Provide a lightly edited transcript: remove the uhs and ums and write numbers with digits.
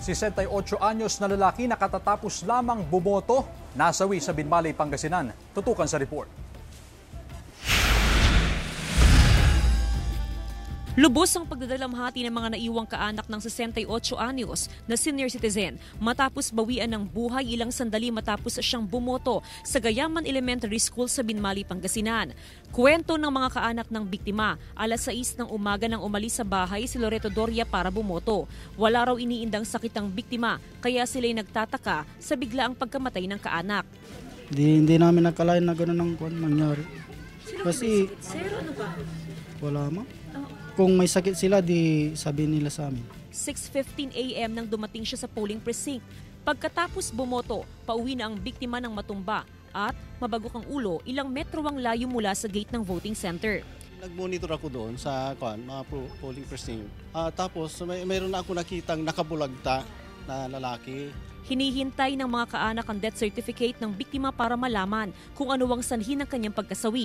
68 anyos na lalaki na katatapos lamang bumoto, nasawi sa Binmalay, Pangasinan. Tutukan sa report. Lubos ang pagdadalamhati ng mga naiwang kaanak ng 68 anyos na senior citizen matapos bawian ng buhay ilang sandali matapos siyang bumoto sa Gayaman Elementary School sa Binmalay, Pangasinan. Kwento ng mga kaanak ng biktima, alas 6 ng umaga nang umalis sa bahay si Loreto Doria para bumoto. Wala raw iniindang sakit ang biktima kaya sila'y nagtataka sa biglaang pagkamatay ng kaanak. Hindi namin nakalain na gano'n ang nangyari. Kasi Sir, ano ba? wala mo. Kung may sakit sila, di sabihin nila sa amin. 6:15 a.m. nang dumating siya sa polling precinct. Pagkatapos bumoto, pauwi na ang biktima ng matumba at mabagok ang ulo, ilang metro ang layo mula sa gate ng voting center. Nag-monitor ako doon sa mga polling precinct. Tapos mayroon na ako nakitang nakabulagta na lalaki. Hinihintay ng mga kaanak ang death certificate ng biktima para malaman kung ano ang sanhi ng kanyang pagkasawi.